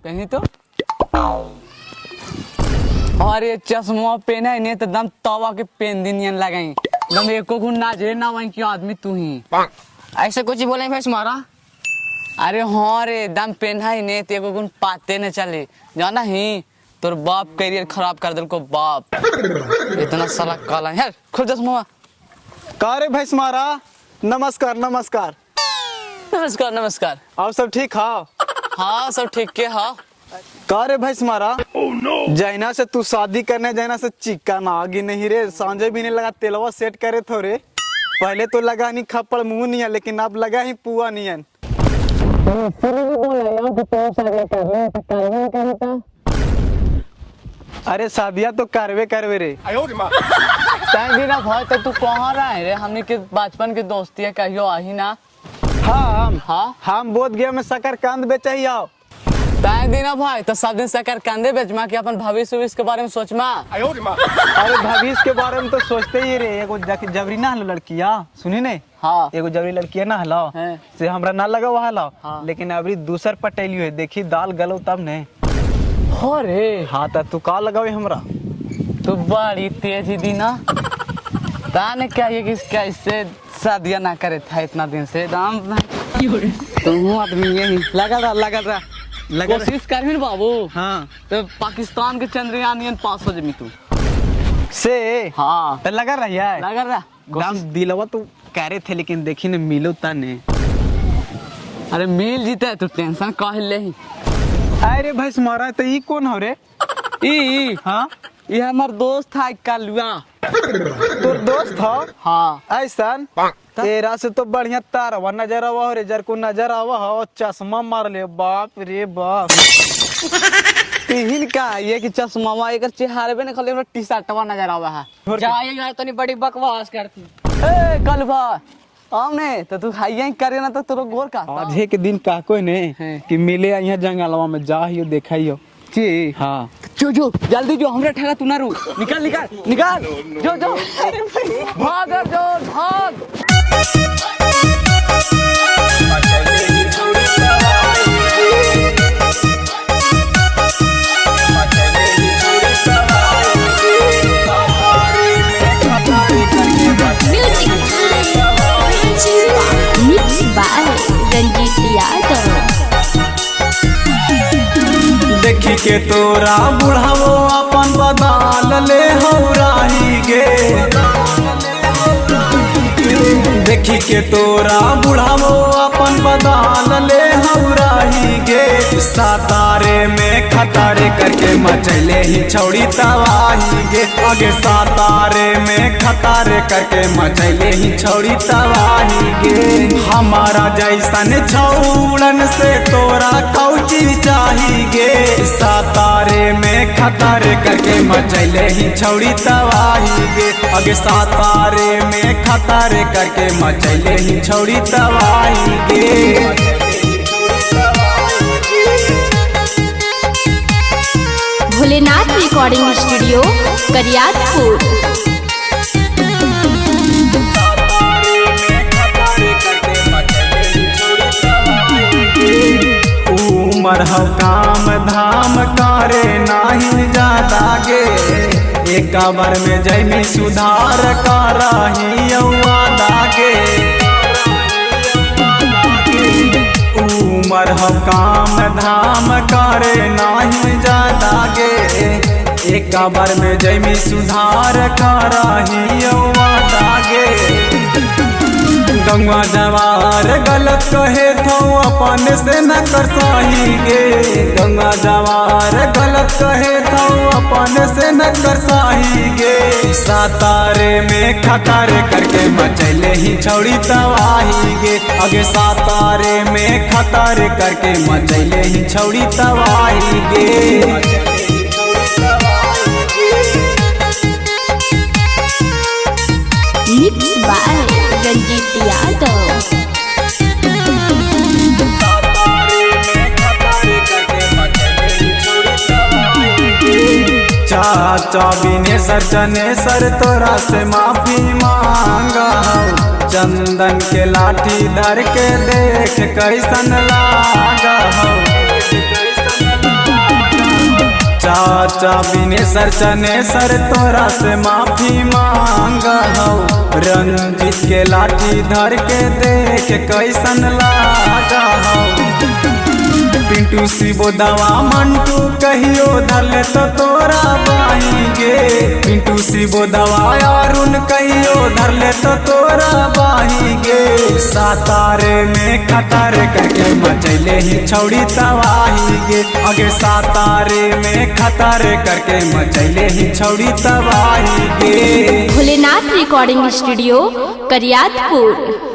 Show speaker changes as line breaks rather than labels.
कहीं तो और ये चश्मा पहना है नहीं तो दम तवा के पेन दिन लगाई दम एको गुण ना झे ना वहीं क्यों आदमी तू ही
ऐसे कुछ ही बोले भाई तुम्हारा।
अरे हाँ रे दम पहना ही नहीं तो एको गुण पाते न चले जाना ही तोर बाप करियर खराब कर दिल को बाप इतना साला काला है खुद चश्मा
का रे भाई तुम्हारा। नमस्कार नमस्कार
नमस्कार नमस्कार
आप सब ठीक हाँ।
हाँ सब ठीक के हाँ
का रे भाई तुम्हारा जैना से तू शादी करने जाना से चिकन आगे नहीं रे सांझे भी नहीं लगा तेलवा सेट करे थोड़े पहले तो लगा नहीं खप्पड़ मुंह नहीं है लेकिन अब लगा ही पुआ नहीं है। अरे शादिया तो करवे करवे रे
टाइम ना भाई तो तू कहाँ रहा है रे हमने के बचपन के दोस्ती है कहियो आही ना।
हाँ हम बोध गया में शकरकंद बेचे ही आओ
टाइम देना भाई तो सब दिन शकरकंदे बेचमा कि अपन भविष्य के बारे में सोचमा।
अरे भविष्य के बारे में तो सोचते ही रे एगो जबरी ना हलो लड़किया सुनी ने
हाँ
एगो जबरी लड़किया ना हलो से हमरा ना लगा वहा लो
हाँ।
लेकिन अबरी दूसर पटेलियो है देखी दाल गलो तब ने
हो रे
हाँ तो तू का लगावे हमरा
तू बड़ी तेज ही दी ना ताने क्या ये कि कैसे शादियां ना करे था इतना दिन से दाम तुम आदमी यही लगा रहा कोशिश कर भी बाबू।
हाँ
तो पाकिस्तान के चंद्रयान 500 जमी तू
से
हाँ
तो लगा रही है
लगा रहा
दाम दिलवा तो कह रहे थे लेकिन देखी ने मिलो तने।
अरे मिल जीता है तू टेंशन कह ले ही।
अरे भाई तुम्हारा तो ई कौन हो रे
ई
हाँ
ये हमार दोस्त था कलुआ
तोर दोस्त हो
हाँ
ऐसा तेरा से तो बढ़िया तारवा नजर आवा हो रे जर को नजर आवा हो चश्मा मार ले बाप रे बाप
तीन का ये कि चश्मा एक चेहरे पे खाली हमरा टी शर्टवा नजर आवा है
जाए यार तो नहीं बड़ी बकवास करती।
ए कलुआ आमने तो तू खाइए करे ना तो तोरो गोर का
आधे के दिन का कोई ने
हैं।
कि मिले यहाँ जंगलवा में जाइयो देखियो
जी
हाँ
जो जल्दी जो हमरा ठेला तू ना रू निकल जो भाग जो भाग
Mixed by रंजीत यादव।
देखी के तोरा बुढ़ावो अपन बदाल ले हौराही गे देखी के तोरा बुढ़ावो अपन बदाल ले हौराही गे सातारे में खतारे करके मचले ही छौड़ी तवाही गे आगे सातारे में खतारे करके मचले ही छौड़ी तवाही गे हमारा जैसन छौड़न से तोरा कौची चाही गे सातारे में खतारे करके मचले ही छौड़ी तवाही गे आगे सातारे में खतारे करके मचले ही छौड़ी तवाही गे।
Bholenath recording studio Kariyatpur.
उमर हो काम धाम करे नहीं ज्यादा गे एक बार में जैमी सुधार करही दागे उमर हो काम धाम करे नहीं ज्यादा गे एक बार में जैमी सुधार करही दागे गंगा जवार गलत कहे तो अपन से न कर सही गे गंगा जवार गलत कहे तो अपन से न कर सही गे सातारे में खतारे करके मचले ही छौड़ी तवाही गे आगे सातारे में खतारे करके मचले ही छौड़ी तवाही गे।
Mixed by Ranjit Yadav.
चाचा विनेसर जनेसर तोरा से माफी मांगा चंदन के लाठी धर के देख कैसन लागा चाचा बिने सर चने सर तोरा से माफी मांग हो रंजित के लाठी धर के देख कैसन लागा हो पिंटू शिवो दवा मंटू कहियो धरले तो तोरा बाही गे पिंटू शिवो दवा अरुण कहियो धरले तो तोरा बाही गे सातारे में खतारे करके मचैले ही छौड़ी तबाही गे अगे सातारे में खतारे करके मचैले ही छौड़ी तबाही गे
भोलेनाथ रिकॉर्डिंग स्टूडियो करियातपुर।